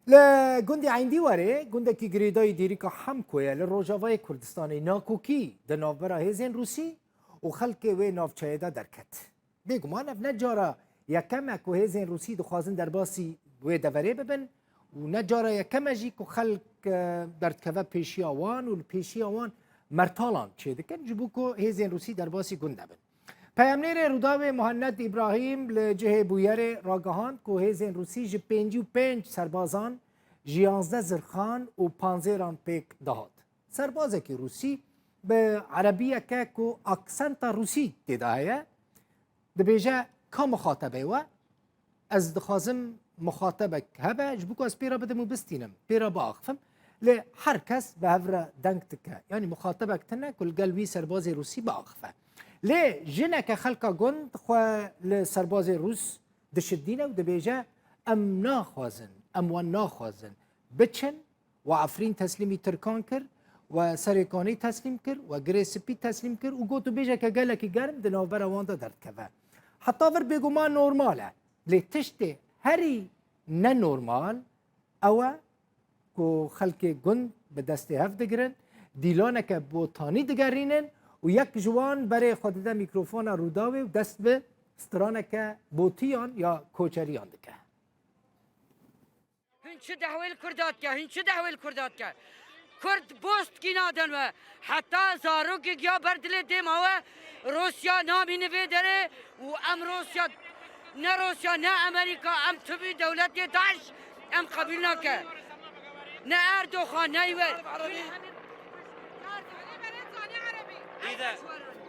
لا جندي عندي وري جندك جريداي ديريكا حمكويا للروجافاي كردستاني ناكوكي دنافبرا هيزين روسي وخلكي وي نافچايدا دركت بيگمان اف نجارا يكمك وهيزين روسي دخوازن درباسي وي دوري ببن ونجارا يكمجي كو خلق درتكفا بيشيا وان والبيشيا وان مرتالان چه دكن جبوكو هيزين روسي درباسي گندبن پیامنیر روداوی مهند ابراهیم لجه بویر راگهاند که هیزین روسی جه 55 سربازان جیانزده زرخان و پانزیران پیک دهاد. سربازکی روسی به عربیه که اکسنت روسی دیده دبیجه که مخاطبه و از دخوازم مخاطبك هبا جبوك از بيرا بدمو بستينم بيرا باخفم لهر كس بهفرة دنكتك يعني مخاطبك تنا كل قلبي سربازي روسي باخفه ليه جنك خلقا جند خو لسربازي روس دشدينا ودبيجا ام ناخوازن ام وان ناخوازن بتشن وعفرين تسليمي تركان كر وسريكاني تسليم كر وجريسبي تسليم كر وقوتو بيجا كجالك جرم دنوبرا واندا درد كفا حتى فر بيجو ما نورماله ليه تشتي هري نورمال او کو خلک گند به دست هف دگرن دیلانه که بوتانی دگرینن و یک جوان برای خود ده میکروفون روداوی و دست به سترانه که بوتیان یا کوچریان دکه هنچ دعوی الکردات که هنچ دعوی الکردات که کرد بوست کی نادن و حتی زارو که گیا بردل دیم هوا روسیا نامی نوی داره و ام روسیا نه امریکا ام تبی دولت داعش ام قبیل نکه نه اردوغان نه يوال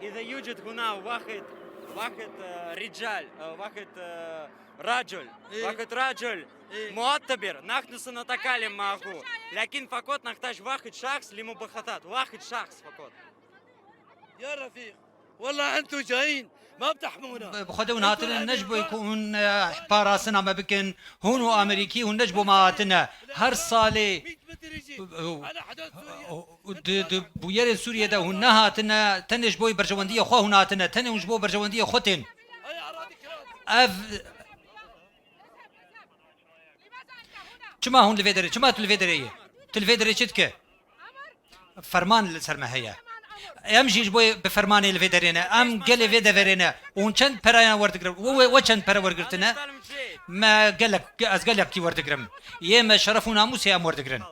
إذا يوجد هنا واحد رجال رجل معتبر نحن سنتكلم معه لكن فقط نحتاج واحد شخص لمباحثات واحد شخص فقط يا رفيق والله أنتم جايين ما بتحمونا بخدون هاتنا نجبو يكون باراسنا ما بكن هونو امريكي ونجبو ما هاتنا هر صالي بوير سوريا ده هنا هاتنا تنجبو برجوانديه خو هنا هاتنا تنجبو برجوانديه خوتن اف چما هون لفيدري چما تلفيدري چتك فرمان لسرمهيه ام جيج بوي بفرماني الفيدرينا ام قال فيدا فيرينا ونشن برايا وردقرم وچن برا وردقرتنا ما قالك از قالك كي وردقرم يما شرف وناموس يا وردقرن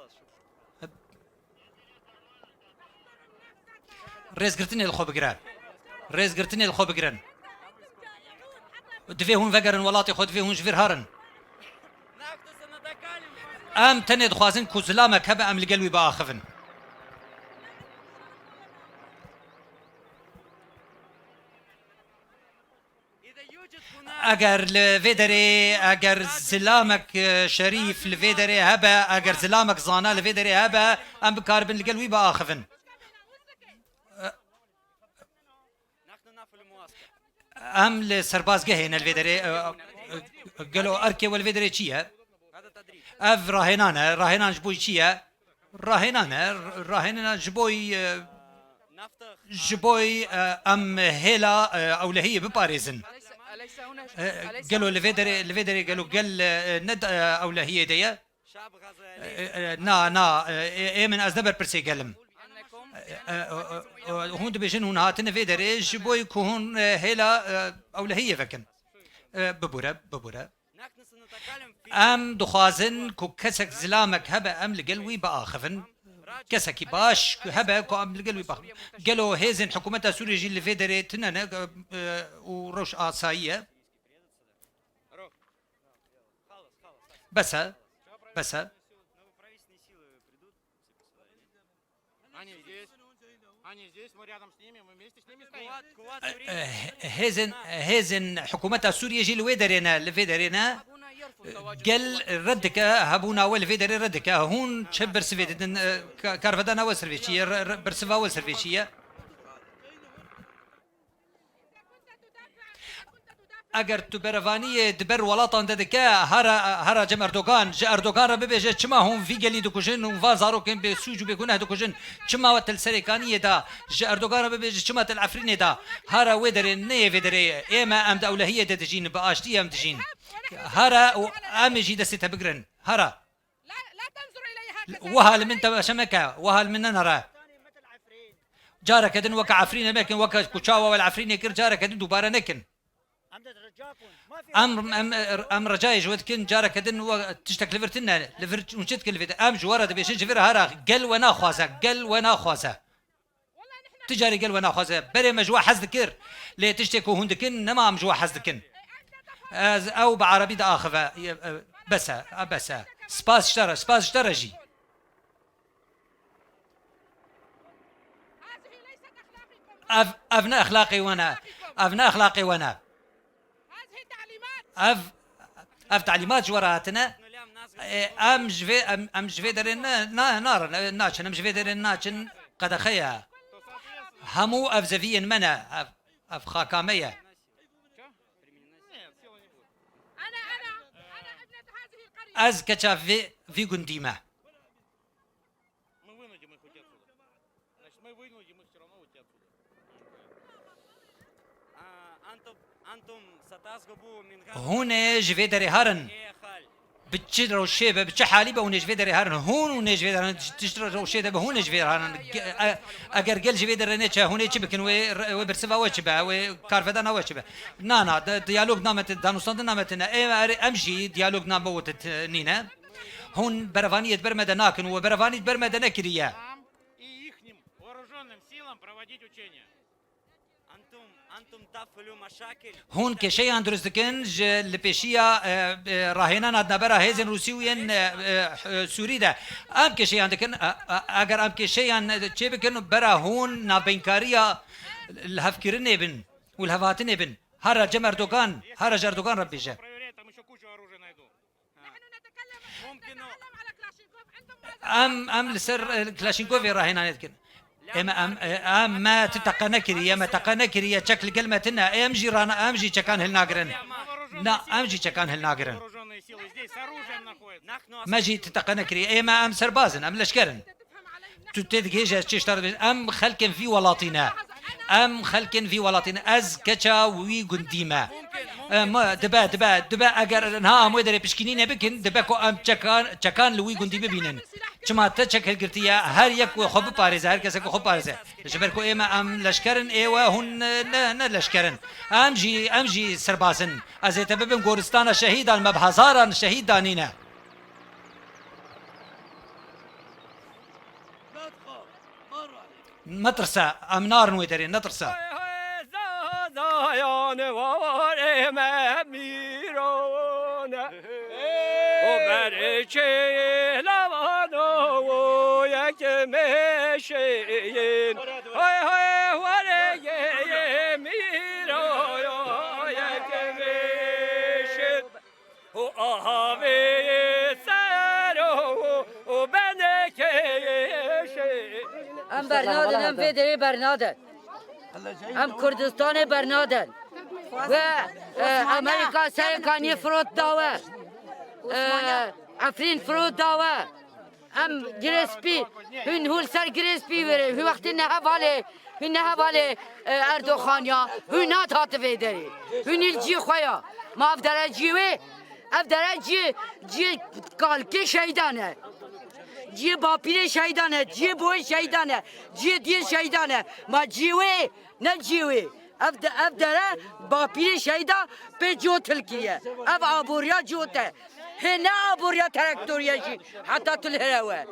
ريز قرتني الخو بقران دفي هون فقرن ولاتي خد في هون جفير هارن ام تند خوازن كوزلامك هبا ام لقلبي باخفن اگر لفيدري اگر زلامك شريف لفيدري هبا اگر زلامك زانا لفيدري هبا ام بكاربن القلوي باخفن ام لسرباز جهين الفيدري قالوا اركي والفيدري تشيا اف راهنان جبوي تشيا راهنان جبوي ام هيلا اولهيه بباريزن قالوا الفيدري قالوا قال ند اولهيه ديا نا من ازدبر برسي قلم هون دبيجن هون هاتنا فيدري جبوي كون هيلا اولهيه فكن ببورة ام دخازن كو كسك زلامك هبا ام لقلوي باخفن كسكي باش هبا كو ام لقلوي باخفن قالوا هيزن حكومتها سوريا جي الفيدري تنانا وروش آساية بس هيزن حكومتها سوريا جي الفيدرينا قال ردك هبونا والفيدري ردك هون تشبر سفيد كارفدانا وسرفيشية برسفا وسرفيشية اگر تو برفانیه دبر ولاتان ددکه هر جم اردوغان را ببیجه چما هم فی گلی دکوژن و وازارو کن به سوجو بکنه دکوژن چما وتل سریکانیه دا اردوغان را ببیجه چما تل عفرینه دا هر ودر نه ودر اما ام دولهیه دجین با اشتی ام دجین هر ام جی دسته بگرن هر وهل من تبشمك وهل من نرى جارك دن وك عفرين مكن وك كوشاوا والعفرين يكر جارك دن دوباره نكن ام رجاي جود كن جارك دن وتشتك لفرتنا لفرت ونشت كلفت ام جوارد بيش جفر هرا قل ونا خوازه قل ونا خوازه تجاري قل ونا خوازه بري مجوا حزدكر لي تشتكو هندكن نما مجوا حزدكن او بعربي دا اخفه بس سباس اشترى جي افنا اخلاقي وانا اف تعليمات جوراتنا ام جفي درين نار ناچن ام جفي درين ناچن قد خيا همو اف زفين منا اف خاكاميه از كچا في قنديمه هون جفي دري هارن بتشد روشيبه بتش حاليبه ونجفي دري هارن هون ونجفي دري تشتر روشيبه هون نجفي هارن اگر قل جفي دري نيچه هون يچبكن و برسفا وچبه و كارفدان وچبه نا ديالوج نامت دانوستان نامت امشي ديالوج ناموت نينا هون برفانيه برمده ناكن و برفانيه برمده نكريه и ихним вооруженным силам проводить учения. هون كشي اندرس دكن لبيشيا راهينا نبرا هيزن روسيوين سوري ده ام كشي عندكن اگر ام كشي ان تشبكن برا هون نابنكاريا الهفكرن بن والهفاتن بن هر جمردوغان هر جردوغان ربيجه Проверяй, там еще кучу оружия найду. ام لسر كلاشينكوف راهينا نتكن ام ما تتقنكري ما تقنكري شكل كلمتنا امجي رانا امجي كان هالناقرن لا امجي كان هالناقرن Вооруженные силы здесь с оружием находятся. ما جي تتقنكري ما ام سربازن ام لشكرن تتدجيج تشتر ام خلكن في ولاطنا از كچا وي قنديمه ما دبا اگر انها مو دري بشكينين بكن دبكو ام چكان لوي قندي ببينن چما ته چکل گرتیا هر یک خوب پاريزه هر کس خوب پاريزه جبر کو اما ام لشکرن ايوا هن نه لشکرن ام جي سربازن از تبم گورستان شهيد المبهزارن شهيد دانينه لا تخاف مر عليك. مترسا ام نار نويدرين نترسا زایان وار میرونه و برچه لوانو و یک مشین های واره میرو یک مشین و آهوی سرو و بنکشین ام برنادن ام فدری برنادن ام کردستان برنادن و امریکا سرکانی فرود داوه عفرین فرود داوه ام گرسپی هن هول سر گرسپی وره هن وقتی نه حواله اردوخانیا هن هات هات ویدری هن الجی خویا ما افدره جیوه افدره جی کالکی شیدانه جی باپیر شهیدانه جی بوی شهیدانه جی دیر شهیدانه ما جیوه نه جیوه اف داره باپیر شهیدا به جو تلکیه اف آبوریا جوته هنه آبوریا ترکتوریا جی حتی تل هروه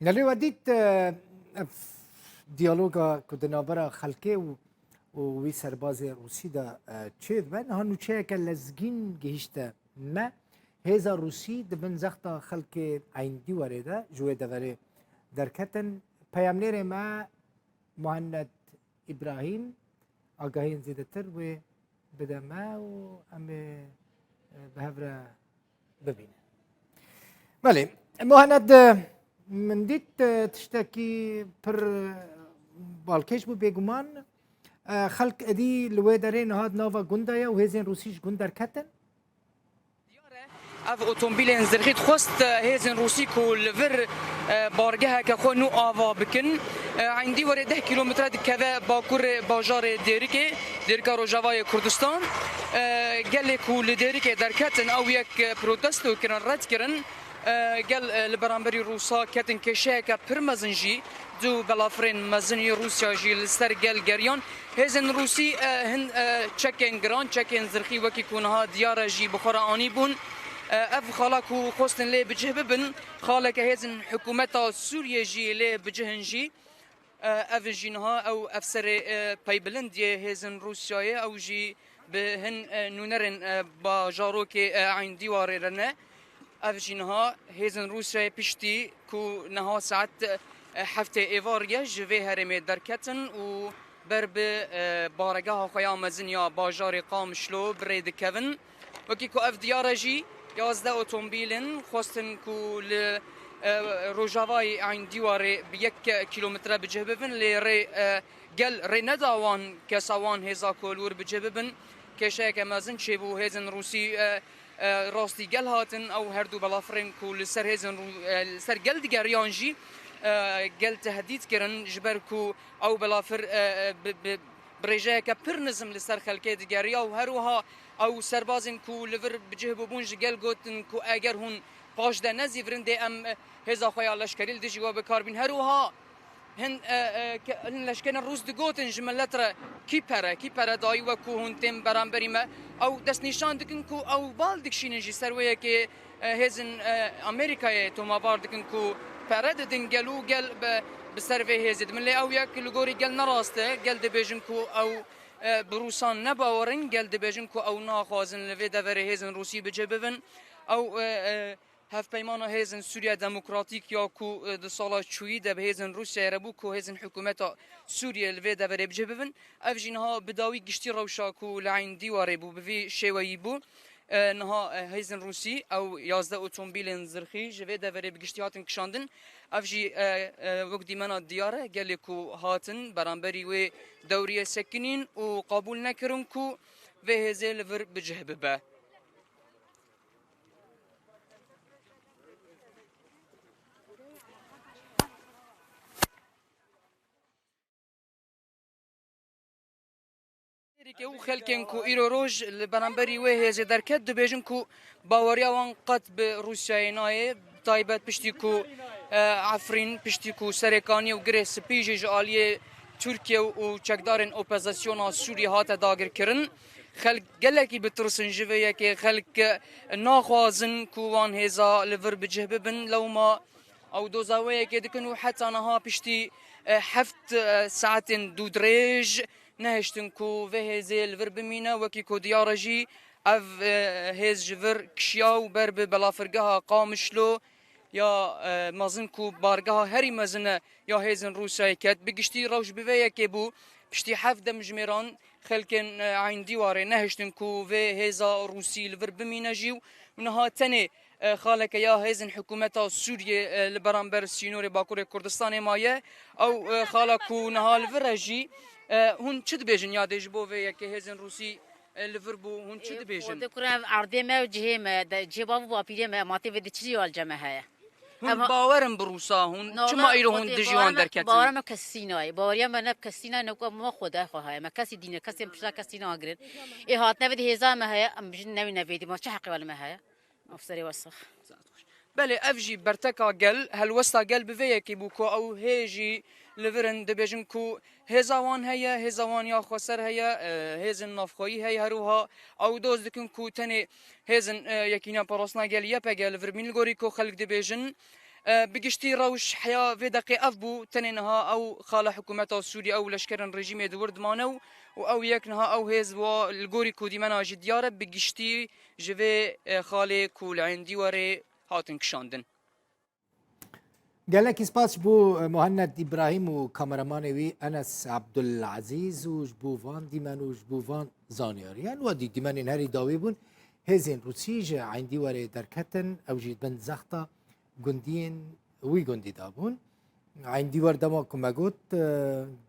نلي وديت ديالوجا كدنا برا خلكي ووي سربازي روسي دا تشيد بن هانو تشيك لزجين جهشتا ما هذا روسي دبن زختا خلكي عندي وريدا جوه دوري دركتن پیامنر ما مهند ابراهیم آگاهین زیادتر و بدمه و ام بهفره ببینه. بله مهند من دیت تشتکی پر بالکش بو بگمان خلق ادی لوی دارین هاد نوا گندایا و هزین روسیش گندر کتن اف اوتومبیلین زرخیت خواست هیزن روسی کو لور بارگه که خو نو آوا بکن عندي ورا 10 كيلومتر كذا باكور باجار ديركا روجاواي كردستان قال لك ولديركا دركاتن او يك بروتستو كرن رد كرن قال البرامبري روسا كاتن كشاكا برمزنجي دو بلافرين مزني روسيا جي لستر قال جريان هزن روسي هن تشكين جران تشكين زرخي وكي كونها ديارة جي بخورا اني بون اف خالكو خوستن لي بجه ببن خالك هزن حكومتا سوريا جي لي بجهن جي اف جينها او افسر بايبلند هزن روسيا او جي بهن نونرن باجاروك عين ديوار رنا اف جينها هزن روسيا بيشتي كو نها ساعت هفته ايفاريا جوي هرمي دركتن و برب بارگاه خیام زنیا باجار قامشلو برید کون وکی کو اف دیارجی 11 اتومبیلن خواستن کو ل روجاوای عین دیواره ب 1 کیلومتر بجهبن ل ری گل ری نداوان کسوان هزا کولور بجهبن کشک مازن چبو هزن روسی راستی گل هاتن او هر دو بلافرن کو لسر هزن سر گل دیگریانجی قال تهديد كرن جبركو او بلافر بريجاكا برنزم لسر خلكي دياريا وهروها او سربازن كو لفر بجهبو بونج قال قوتن كو اگر هون باش ده نزيفرن دي ام هزا خويا لشكريل دي جوا بكاربين هروها هن لشكن الروس دي قوتن جملتر كيبرا داي وكو هون تم برامبري ما او دس نشان دكن كو او بالدك شينجي سرويه كي هزن امريكا توما باردكن كو پرد دنگلو گل بسروی هزید من لی او یک لگوری گل نراسته گل دبیجن کو او بروسان نباورن گل دبیجن کو او ناخوازن لوی دوره هزن روسی بجبون او هف پیمانا هزن سوریا دموکراتیک یا کو د سالا چوی ده هزن روسیا ربو کو هزن حکومت سوریا لوی دوره بجبون اف جنها بداوی گشتی روشا کو لعین دیواره بو بوی شوی بو نها هیزن روسی او 11 اتومبیل زرخی جوی دوره بگشتی هاتن کشاندن افجی وقتی منا دیاره گلی کو هاتن برانبری و دوریه سکنین و قبول نکرن کو و هزل ور بجهبه با او خلکن کو ایرو روج برانبری و هزه درکت دو بیجن کو باوریا وان قط به روسیای نای تایبت پشتی کو عفرین پشتی کو سرکانی و گریس پیج جالی ترکیه و چکدارن اپوزیسیون سوریه هات داگر کرن خلق گلکی بترسن جویه که خلق ناخوازن کو وان هزا لور بجهبه بن لو ما او دوزاویه که دکنو حتی نها پشتی 7 ساعت دو دريج نهشتن کو و هزیل ور بمینه وکی کو دیارجی اف هز جور کشیاو بر به بلافرگاه قامشلو یا مازن کو بارگاه هری مزنه یا هزن روسیه کت بگشتی روش بویه که بو پشتی 7 مجمران خلکن عین دیواره نهشتن کو و هزا روسی ور بمینه جیو ونها تنه خالك يا هزن حكومة سوريا لبرانبر سينور باكور كردستان مايه او خالكو نهال فرجي هون چه دبیجن یادش بو و یک هزن روسی لیوربو هون چه دبیجن دکورم عرضه ما جهم جواب واپیره ما ماته ودی چی وال جمعه هون باورم بروسا هون چما ایرو هون دجوان درکت باورم کسینای باوریم من کسینا نکو ما خدا خواه ما کسی دینه کسی مشلا کسینا اگرن ای هات نودی هزا ما هي ام بجن نوی نویدی ما چه حقی ولا ما هي افسری وسخ بله افجي برتكا قل هل وسطا قل بفيك بوكو او هيجي لفرن دبيجن كو هزاوان هيا هزاوان يا خسر هيا هزن نافخوي هيا هروها او دوز دكن كو تاني هزن يكينا براسنا قل يبا قل فرمين الغوري كو خلق دبيجن بقشتي روش حياة في دقيقة أفبو تنينها أو خالة حكومة سوريا أو لشكرن رجيم يدورد مانو أو يكنها أو هزوا الغوري كو دي منا جديارة بقشتي جوي خالي كو العين ديواري هاتن کشاندن قالك سباس بو مهند ابراهيم وكاميرمان وي انس عبد العزيز وجبو فان ديمان وجبو فان زانياريان ودي ديمان نهاري داويبون هزين روسيج عندي وري دركتن او جيت بند زخطه جندين وي جندي دابون عندي ور دما كما قلت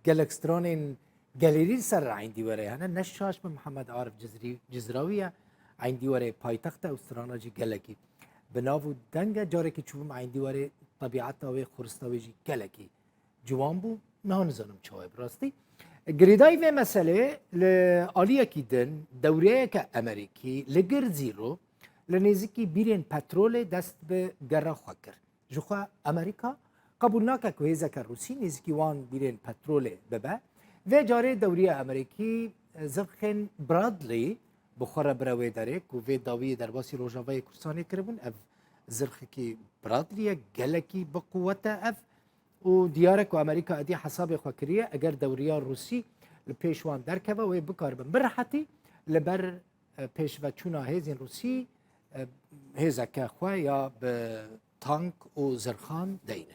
قالك سترونين جاليري سر عندي وري انا نشاش من محمد عارف جزراويه عندي وري بايتخت استرانجي قالكي بنافو دنگا جاره که چوبم عندي وري طبيعتها وي خورستا ويجي كلكي جوان بو نهان زنم چاوي براستي گريداي و مسألة لآلية كيدن دوريه كأمريكي لگر زيرو لنزيكي بيرين باترول دست بگره خوكر جوخوا أمريكا قبول ناكا كوهيزا كروسي نزيكي وان بيرين باترول ببا و جاره دوريه أمريكي زرخن برادلي بخورا براوي دارك و في داوية درباسي روجاوي كرساني كربون اف زرخكي برادلية جلكي بقوته اف و ديارك وامريكا ادي حساب خوكريه اگر دوريا روسي البيشوان دركبه و بكاربن برحتي لبر بيشوا چونا هيزين روسي هيزا كخوا يا بتانك و زرخان دينن